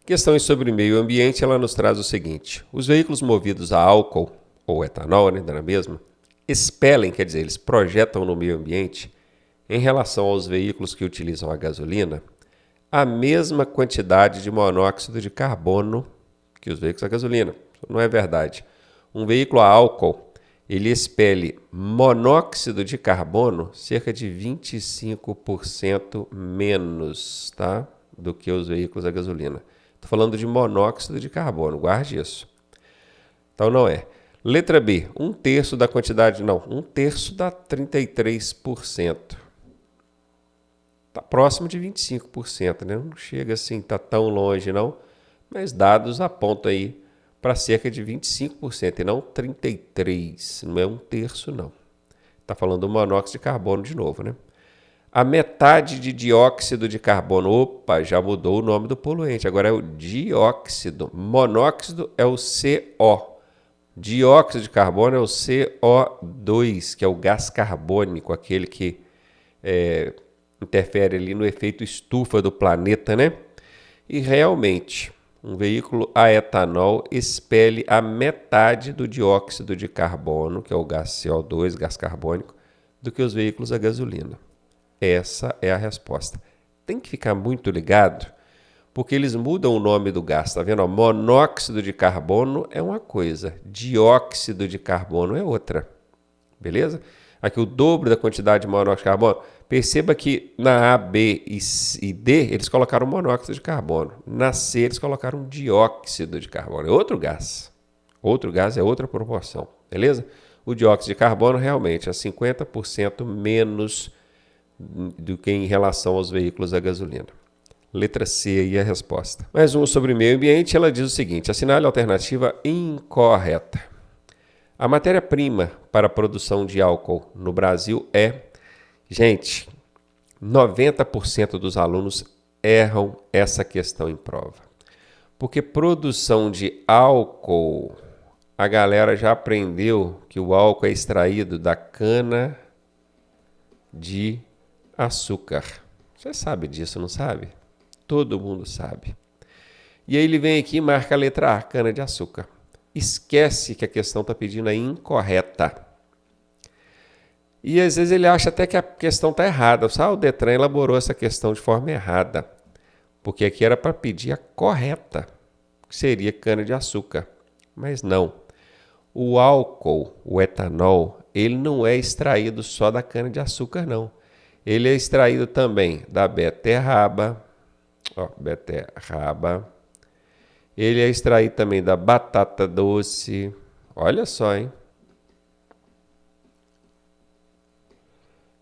Questões sobre meio ambiente, ela nos traz o seguinte: os veículos movidos a álcool ou etanol, né, na mesma, expelem, quer dizer, eles projetam no meio ambiente, em relação aos veículos que utilizam a gasolina, a mesma quantidade de monóxido de carbono que os veículos a gasolina. Isso não é verdade. Um veículo a álcool, ele expele monóxido de carbono cerca de 25% menos, tá, do que os veículos a gasolina. Estou falando de monóxido de carbono, guarde isso. Então não é. Letra B, 1/3 da quantidade, não, 1/3 dá 33%. Está próximo de 25%, né? Não chega assim, está tão longe não, mas dados apontam aí para cerca de 25% e não 33%, não é 1/3 não. Está falando do monóxido de carbono de novo, né? A metade de dióxido de carbono, opa, já mudou o nome do poluente, agora é o dióxido. Monóxido é o CO. Dióxido de carbono é o CO2, que é o gás carbônico, aquele que interfere ali no efeito estufa do planeta, né? E realmente, um veículo a etanol expele a metade do dióxido de carbono, que é o gás CO2, gás carbônico, do que os veículos a gasolina. Essa é a resposta. Tem que ficar muito ligado, porque eles mudam o nome do gás, tá vendo? Monóxido de carbono é uma coisa, dióxido de carbono é outra, beleza? Aqui o dobro da quantidade de monóxido de carbono. Perceba que na A, B e D eles colocaram monóxido de carbono. Na C eles colocaram dióxido de carbono. É outro gás. Outro gás é outra proporção, beleza? O dióxido de carbono realmente é 50% menos do que em relação aos veículos a gasolina. Letra C aí é a resposta. Mais um sobre meio ambiente, ela diz o seguinte: assinale a alternativa incorreta. A matéria-prima para a produção de álcool no Brasil é... Gente, 90% dos alunos erram essa questão em prova. Porque produção de álcool, a galera já aprendeu que o álcool é extraído da cana de açúcar. Você sabe disso, não sabe? Todo mundo sabe. E aí ele vem aqui e marca a letra A, cana de açúcar. Esquece que a questão está pedindo a incorreta. E às vezes ele acha até que a questão está errada. O Detran elaborou essa questão de forma errada. Porque aqui era para pedir a correta, que seria cana de açúcar. Mas não. O álcool, o etanol, ele não é extraído só da cana de açúcar, não. Ele é extraído também da beterraba. Ele é extraído também da batata doce. Olha só, hein?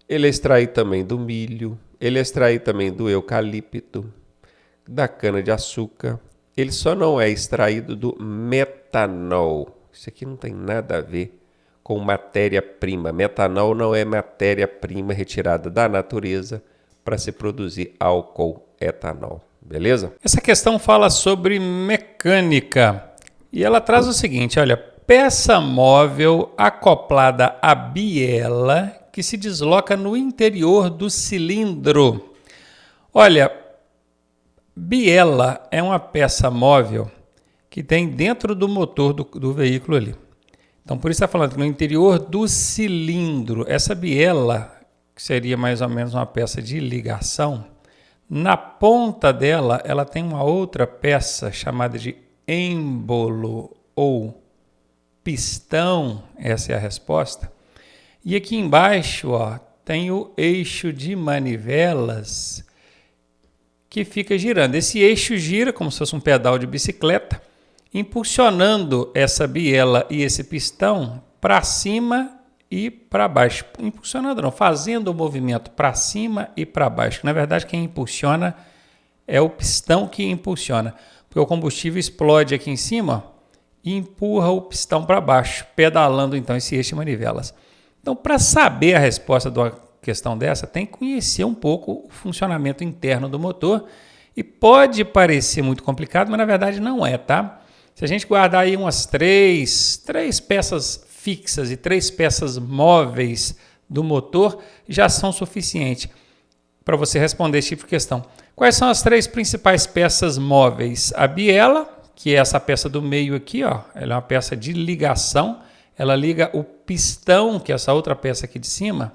Ele é extraído também do milho. Ele é extraído também do eucalipto, da cana-de-açúcar. Ele só não é extraído do metanol. Isso aqui não tem nada a ver com matéria-prima. Metanol não é matéria-prima retirada da natureza para se produzir álcool etanol. Beleza? Essa questão fala sobre mecânica e ela traz o seguinte, olha, peça móvel acoplada à biela que se desloca no interior do cilindro. Olha, biela é uma peça móvel que tem dentro do motor do veículo ali. Então, por isso está falando que no interior do cilindro, essa biela, que seria mais ou menos uma peça de ligação, na ponta dela, ela tem uma outra peça chamada de êmbolo ou pistão, essa é a resposta. E aqui embaixo, ó, tem o eixo de manivelas que fica girando. Esse eixo gira como se fosse um pedal de bicicleta, impulsionando essa biela e esse pistão para cima e para baixo. Impulsionando não, fazendo o movimento para cima e para baixo. Na verdade, quem impulsiona é o pistão que impulsiona, porque o combustível explode aqui em cima e empurra o pistão para baixo, pedalando então esse eixo de manivelas. Então, para saber a resposta de uma questão dessa, tem que conhecer um pouco o funcionamento interno do motor e pode parecer muito complicado, mas na verdade não é, tá? Se a gente guardar aí umas três peças fixas e 3 peças móveis do motor, já são suficientes para você responder esse tipo de questão. Quais são as 3 principais peças móveis? A biela, que é essa peça do meio aqui, ó, ela é uma peça de ligação, ela liga o pistão, que é essa outra peça aqui de cima,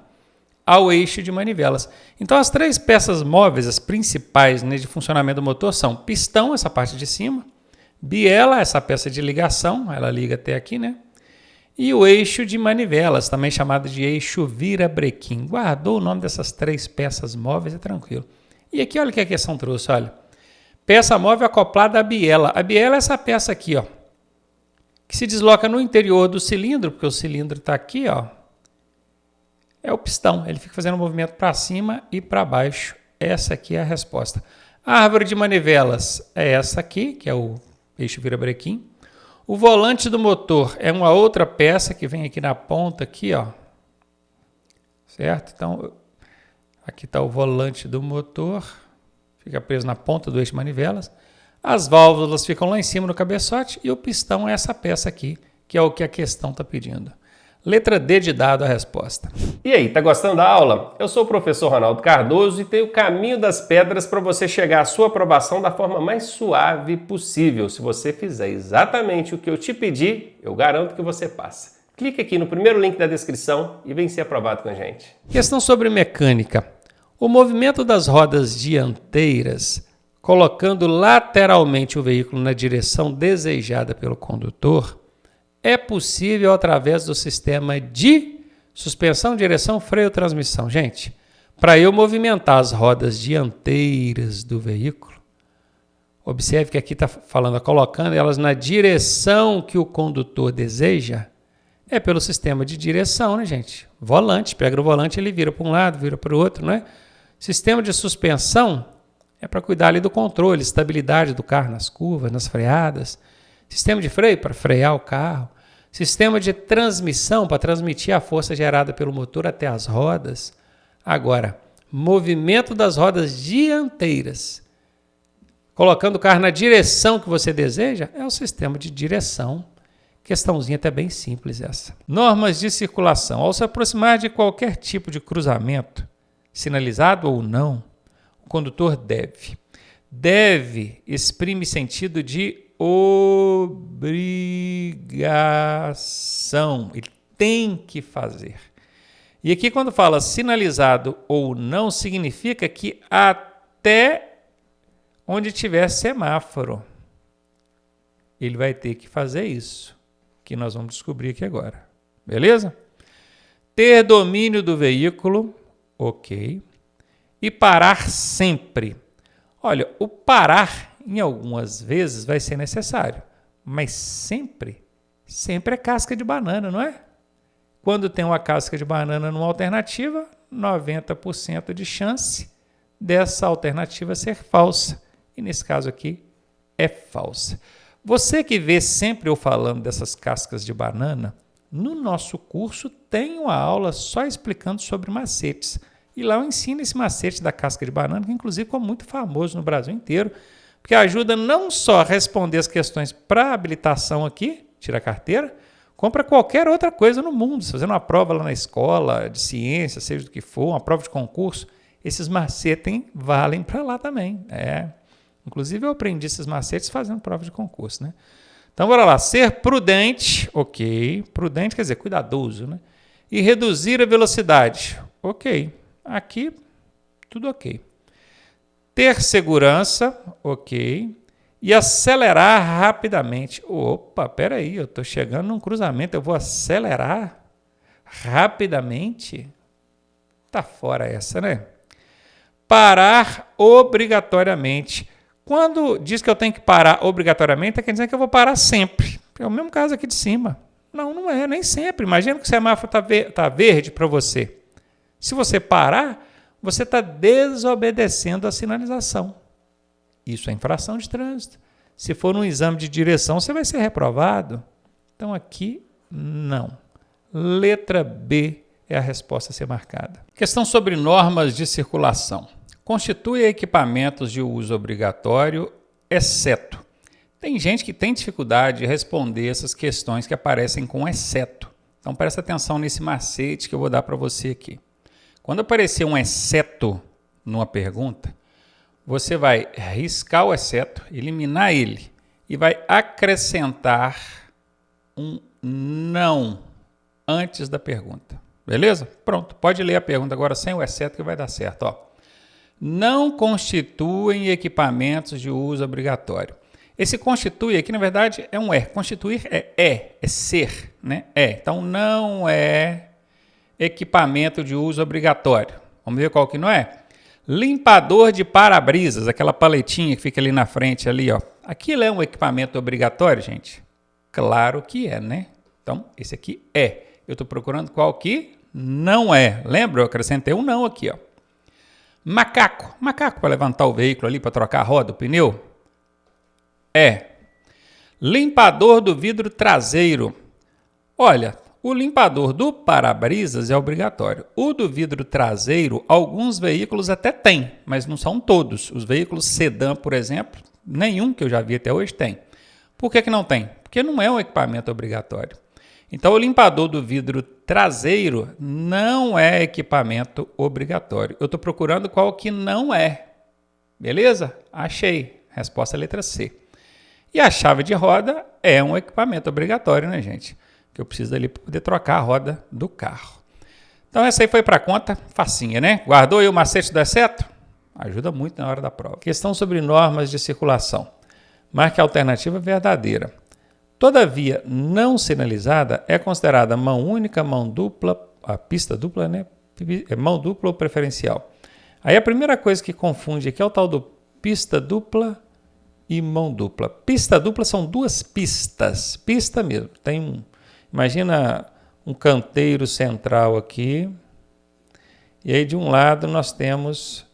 ao eixo de manivelas. Então as 3 peças móveis, as principais, né, de funcionamento do motor são pistão, essa parte de cima, biela, essa peça de ligação, ela liga até aqui, né? E o eixo de manivelas, também chamado de eixo virabrequim. Guardou o nome dessas 3 peças móveis, é tranquilo. E aqui, olha o que a questão trouxe, olha. Peça móvel acoplada à biela. A biela é essa peça aqui, ó, que se desloca no interior do cilindro, porque o cilindro está aqui, ó. É o pistão, ele fica fazendo um movimento para cima e para baixo. Essa aqui é a resposta. A árvore de manivelas é essa aqui, que é o eixo virabrequim. O volante do motor é uma outra peça que vem aqui na ponta, aqui, ó. Certo? Então, aqui está o volante do motor, fica preso na ponta do eixo de manivelas. As válvulas ficam lá em cima no cabeçote e o pistão é essa peça aqui, que é o que a questão está pedindo. Letra D de dado a resposta. E aí, tá gostando da aula? Eu sou o professor Ronaldo Cardoso e tenho o caminho das pedras para você chegar à sua aprovação da forma mais suave possível. Se você fizer exatamente o que eu te pedi, eu garanto que você passa. Clique aqui no primeiro link da descrição e vem ser aprovado com a gente. Questão sobre mecânica. O movimento das rodas dianteiras, colocando lateralmente o veículo na direção desejada pelo condutor, é possível através do sistema de suspensão, direção, freio, transmissão. Gente, para eu movimentar as rodas dianteiras do veículo, observe que aqui está falando, colocando elas na direção que o condutor deseja, é pelo sistema de direção, né, gente? Volante, pega no volante, ele vira para um lado, vira para o outro, não é? Sistema de suspensão é para cuidar ali do controle, estabilidade do carro nas curvas, nas freadas. Sistema de freio para frear o carro. Sistema de transmissão para transmitir a força gerada pelo motor até as rodas. Agora, movimento das rodas dianteiras, colocando o carro na direção que você deseja, é o sistema de direção. Questãozinha até bem simples essa. Normas de circulação. Ao se aproximar de qualquer tipo de cruzamento, sinalizado ou não, o condutor deve exprime sentido de obrigação. Ele tem que fazer. E aqui quando fala sinalizado ou não, significa que até onde tiver semáforo, ele vai ter que fazer isso, que nós vamos descobrir aqui agora. Beleza? Ter domínio do veículo, ok. E parar sempre. Olha, o parar em algumas vezes vai ser necessário, mas sempre é casca de banana, não é? Quando tem uma casca de banana numa alternativa, 90% de chance dessa alternativa ser falsa. E nesse caso aqui, é falsa. Você que vê sempre eu falando dessas cascas de banana, no nosso curso tem uma aula só explicando sobre macetes. E lá eu ensino esse macete da casca de banana, que inclusive ficou muito famoso no Brasil inteiro, porque ajuda não só a responder as questões para habilitação aqui, tira a carteira, como para qualquer outra coisa no mundo. Se fazendo uma prova lá na escola, de ciência, seja do que for, uma prova de concurso, esses macetes valem para lá também. Inclusive eu aprendi esses macetes fazendo prova de concurso, né? Então, bora lá. Ser prudente, ok. Prudente quer dizer cuidadoso, né? E reduzir a velocidade, ok. Aqui, tudo ok. Ter segurança, ok. E acelerar rapidamente. Opa, peraí, eu estou chegando num cruzamento, eu vou acelerar rapidamente? Tá fora essa, né? Parar obrigatoriamente. Quando diz que eu tenho que parar obrigatoriamente, quer dizer que eu vou parar sempre. É o mesmo caso aqui de cima. Não, não é, nem sempre. Imagina que o semáforo está verde para você. Se você parar, você está desobedecendo a sinalização. Isso é infração de trânsito. Se for um exame de direção, você vai ser reprovado. Então aqui, não. Letra B é a resposta a ser marcada. Questão sobre normas de circulação. Constitui equipamentos de uso obrigatório, exceto. Tem gente que tem dificuldade de responder essas questões que aparecem com exceto. Então presta atenção nesse macete que eu vou dar para você aqui. Quando aparecer um exceto numa pergunta, você vai riscar o exceto, eliminar ele e vai acrescentar um não antes da pergunta. Beleza? Pronto, pode ler a pergunta agora sem o exceto que vai dar certo. Ó. Não constituem equipamentos de uso obrigatório. Esse constitui aqui, na verdade, é um é. Constituir é ser, né? Então, não é equipamento de uso obrigatório. Vamos ver qual que não é? Limpador de para-brisas, aquela paletinha que fica ali na frente, ali, ó. Aquilo é um equipamento obrigatório, gente? Claro que é, né? Então, esse aqui é. Eu estou procurando qual que não é. Lembra? Eu acrescentei um não aqui, ó. Macaco. Macaco para levantar o veículo ali, para trocar a roda, o pneu? É. Limpador do vidro traseiro. Olha, o limpador do para-brisas é obrigatório. O do vidro traseiro, alguns veículos até têm, mas não são todos. Os veículos sedã, por exemplo, nenhum que eu já vi até hoje tem. Por que não tem? Porque não é um equipamento obrigatório. Então, o limpador do vidro traseiro não é equipamento obrigatório. Eu estou procurando qual que não é. Beleza? Achei. Resposta é letra C. E a chave de roda é um equipamento obrigatório, né, gente? Que eu preciso dali para poder trocar a roda do carro. Então, essa aí foi para a conta, facinha, né? Guardou aí o macete do exceto? Ajuda muito na hora da prova. Questão sobre normas de circulação. Marque a alternativa verdadeira. Toda via não sinalizada é considerada mão única, mão dupla, a pista dupla, né? Mão dupla ou preferencial. Aí a primeira coisa que confunde aqui é o tal do pista dupla e mão dupla. Pista dupla são duas pistas, pista mesmo. Imagina um canteiro central aqui, e aí de um lado nós temos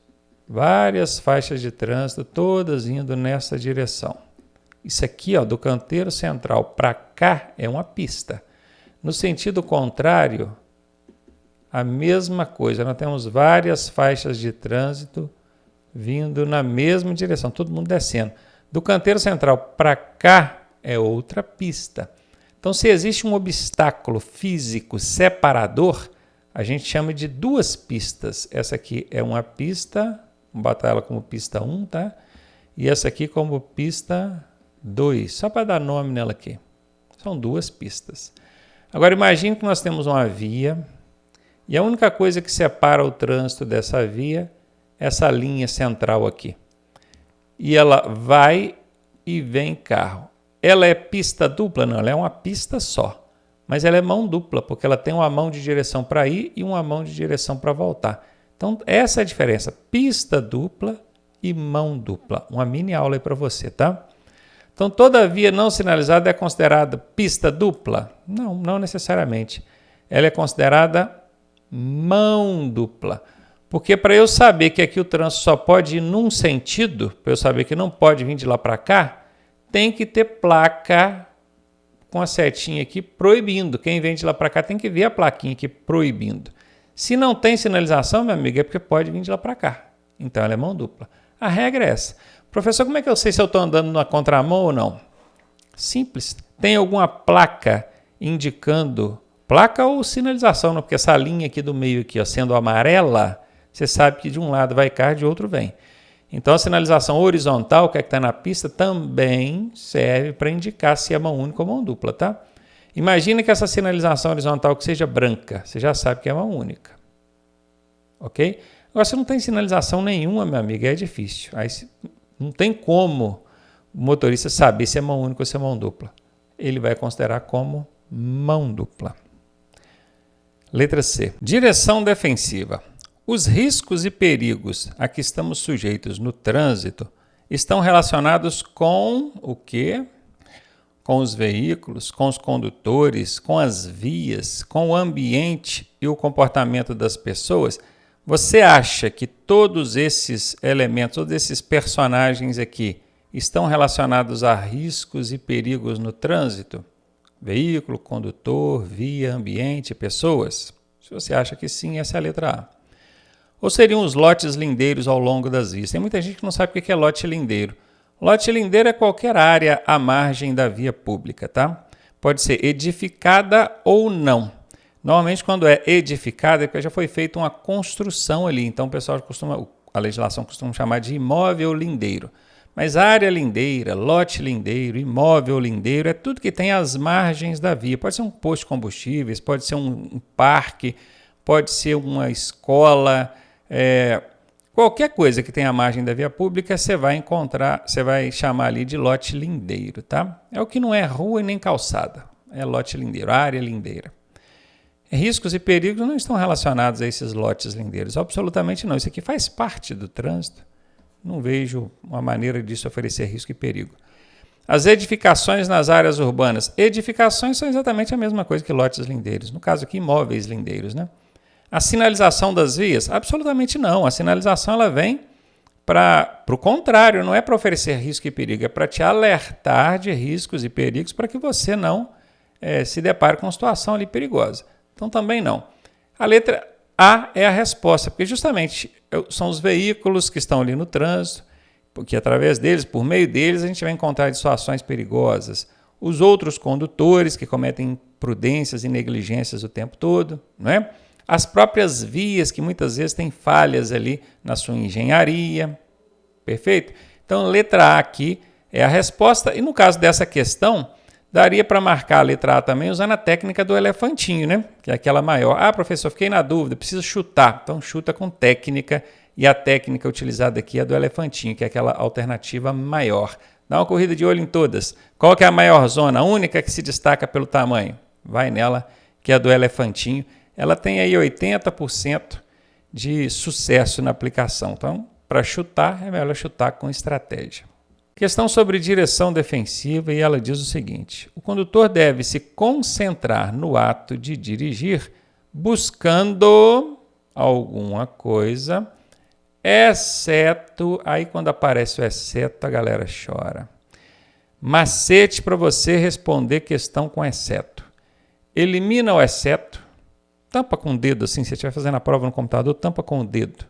várias faixas de trânsito, todas indo nessa direção. Isso aqui, ó, do canteiro central para cá é uma pista. No sentido contrário, a mesma coisa. Nós temos várias faixas de trânsito vindo na mesma direção, todo mundo descendo. Do canteiro central para cá é outra pista. Então, se existe um obstáculo físico separador, a gente chama de duas pistas. Essa aqui é uma pista, vamos botar ela como pista 1, tá? E essa aqui como pista 2, só para dar nome nela aqui. São duas pistas. Agora imagine que nós temos uma via e a única coisa que separa o trânsito dessa via é essa linha central aqui. E ela vai e vem carro. Ela é pista dupla? Não, ela é uma pista só. Mas ela é mão dupla, porque ela tem uma mão de direção para ir e uma mão de direção para voltar. Então essa é a diferença. Pista dupla e mão dupla. Uma mini aula aí para você, tá? Então, toda via não sinalizada é considerada pista dupla? Não, não necessariamente. Ela é considerada mão dupla. Porque para eu saber que aqui o trânsito só pode ir num sentido, para eu saber que não pode vir de lá para cá, tem que ter placa com a setinha aqui proibindo. Quem vem de lá para cá tem que ver a plaquinha aqui proibindo. Se não tem sinalização, meu amigo, é porque pode vir de lá para cá. Então, ela é mão dupla. A regra é essa. Professor, como é que eu sei se eu estou andando na contramão ou não? Simples. Tem alguma placa indicando, placa ou sinalização, não? Porque essa linha aqui do meio, aqui, ó, sendo amarela, você sabe que de um lado vai carro, de outro vem. Então, a sinalização horizontal, que é que está na pista, também serve para indicar se é mão única ou mão dupla, tá? Imagina que essa sinalização horizontal que seja branca, você já sabe que é mão única. Ok? Agora, se não tem sinalização nenhuma, meu amigo, é difícil. Aí não tem como o motorista saber se é mão única ou se é mão dupla. Ele vai considerar como mão dupla. Letra C. Direção defensiva. Os riscos e perigos a que estamos sujeitos no trânsito estão relacionados com o quê? Com os veículos, com os condutores, com as vias, com o ambiente e o comportamento das pessoas. Você acha que todos esses elementos, todos esses personagens aqui estão relacionados a riscos e perigos no trânsito? Veículo, condutor, via, ambiente, pessoas? Se você acha que sim, essa é a letra A. Ou seriam os lotes lindeiros ao longo das vias? Tem muita gente que não sabe o que é lote lindeiro. Lote lindeiro é qualquer área à margem da via pública, tá? Pode ser edificada ou não. Normalmente, quando é edificada, é porque já foi feita uma construção ali. Então, o pessoal costuma... a legislação costuma chamar de imóvel lindeiro. Mas área lindeira, lote lindeiro, imóvel lindeiro, é tudo que tem às margens da via. Pode ser um posto de combustíveis, pode ser um parque, pode ser uma escola, qualquer coisa que tenha à margem da via pública, você vai encontrar, você vai chamar ali de lote lindeiro, tá? É o que não é rua e nem calçada, é lote lindeiro, área lindeira. Riscos e perigos não estão relacionados a esses lotes lindeiros, absolutamente não. Isso aqui faz parte do trânsito. Não vejo uma maneira disso oferecer risco e perigo. As edificações nas áreas urbanas. Edificações são exatamente a mesma coisa que lotes lindeiros. No caso aqui, imóveis lindeiros, né? A sinalização das vias? Absolutamente não. A sinalização ela vem para o contrário, não é para oferecer risco e perigo, é para te alertar de riscos e perigos para que você não se depare com uma situação ali perigosa. Então também não. A letra A é a resposta, porque justamente são os veículos que estão ali no trânsito, porque através deles, por meio deles, a gente vai encontrar situações perigosas. Os outros condutores que cometem imprudências e negligências o tempo todo, não é? As próprias vias que muitas vezes têm falhas ali na sua engenharia. Perfeito? Então, letra A aqui é a resposta. E no caso dessa questão, daria para marcar a letra A também usando a técnica do elefantinho, né? Que é aquela maior. Ah, professor, fiquei na dúvida, preciso chutar. Então, chuta com técnica. E a técnica utilizada aqui é do elefantinho, que é aquela alternativa maior. Dá uma corrida de olho em todas. Qual que é a maior zona? A única que se destaca pelo tamanho. Vai nela, que é a do elefantinho. Ela tem aí 80% de sucesso na aplicação. Então, para chutar, é melhor chutar com estratégia. Questão sobre direção defensiva, e ela diz o seguinte: o condutor deve se concentrar no ato de dirigir buscando alguma coisa, exceto, aí quando aparece o exceto, a galera chora. Macete para você responder questão com exceto. Elimina o exceto, tampa com o dedo assim, se você estiver fazendo a prova no computador, tampa com o dedo.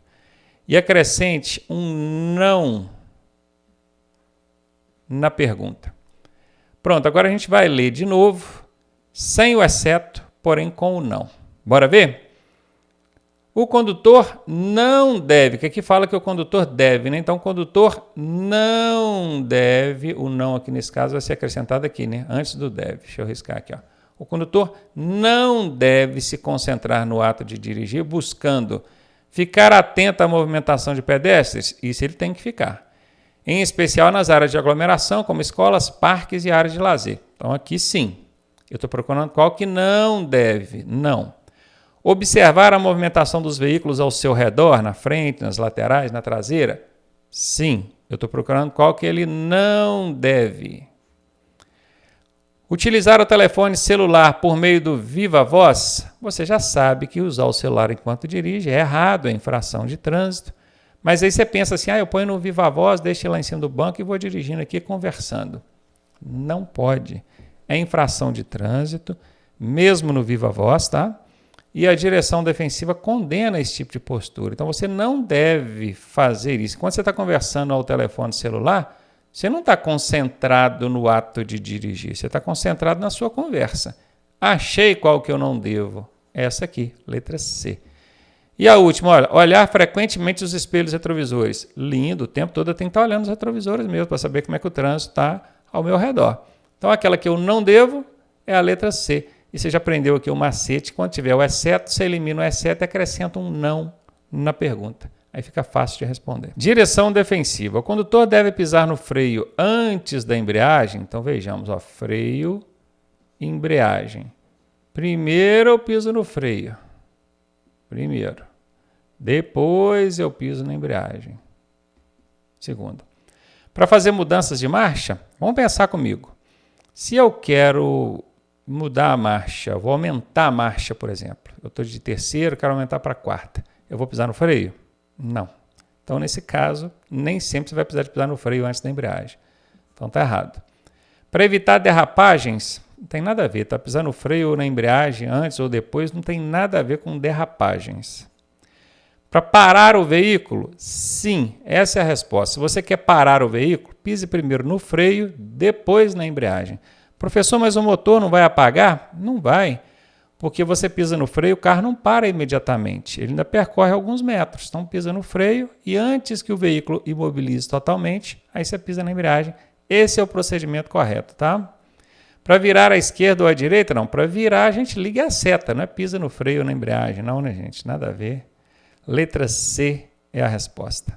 E acrescente um não na pergunta. Pronto, agora a gente vai ler de novo, sem o exceto, porém com o não. Bora ver? O condutor não deve, que aqui fala que o condutor deve, né? Então o condutor não deve, o não aqui nesse caso vai ser acrescentado aqui, né? Antes do deve. Deixa eu riscar aqui, ó. O condutor não deve se concentrar no ato de dirigir buscando ficar atento à movimentação de pedestres. Isso ele tem que ficar. Em especial nas áreas de aglomeração, como escolas, parques e áreas de lazer. Então aqui sim. Eu estou procurando qual que não deve. Não. Observar a movimentação dos veículos ao seu redor, na frente, nas laterais, na traseira? Sim. Eu estou procurando qual que ele não deve. Utilizar o telefone celular por meio do Viva Voz? Você já sabe que usar o celular enquanto dirige é errado, é infração de trânsito. Mas aí você pensa assim, eu ponho no Viva Voz, deixo ele lá em cima do banco e vou dirigindo aqui conversando. Não pode. É infração de trânsito, mesmo no Viva Voz, tá? E a direção defensiva condena esse tipo de postura. Então você não deve fazer isso. Quando você está conversando ao telefone celular, você não está concentrado no ato de dirigir, você está concentrado na sua conversa. Achei qual que eu não devo. Essa aqui, letra C. E a última, olha, olhar frequentemente os espelhos retrovisores. Lindo, o tempo todo eu tenho que estar olhando os retrovisores mesmo para saber como é que o trânsito está ao meu redor. Então aquela que eu não devo é a letra C. E você já aprendeu aqui o macete, quando tiver o exceto, você elimina o exceto e acrescenta um não na pergunta. Aí fica fácil de responder. Direção defensiva. O condutor deve pisar no freio antes da embreagem. Então vejamos, ó, freio, embreagem. Primeiro eu piso no freio. Primeiro. Depois eu piso na embreagem. Segundo. Para fazer mudanças de marcha, vamos pensar comigo. Se eu quero mudar a marcha, vou aumentar a marcha, por exemplo. Eu estou de terceiro, quero aumentar para quarta. Eu vou pisar no freio? Não. Então, nesse caso, nem sempre você vai precisar de pisar no freio antes da embreagem. Então, está errado. Para evitar derrapagens, não tem nada a ver. Tá pisando no freio ou na embreagem antes ou depois, não tem nada a ver com derrapagens. Para parar o veículo? Sim, essa é a resposta. Se você quer parar o veículo, pise primeiro no freio, depois na embreagem. Professor, mas o motor não vai apagar? Não vai. Porque você pisa no freio, o carro não para imediatamente, ele ainda percorre alguns metros. Então pisa no freio e antes que o veículo imobilize totalmente, aí você pisa na embreagem. Esse é o procedimento correto, tá? Para virar à esquerda ou à direita, não. Para virar, a gente liga a seta, não é pisa no freio ou na embreagem, não, né, gente? Nada a ver. Letra C é a resposta.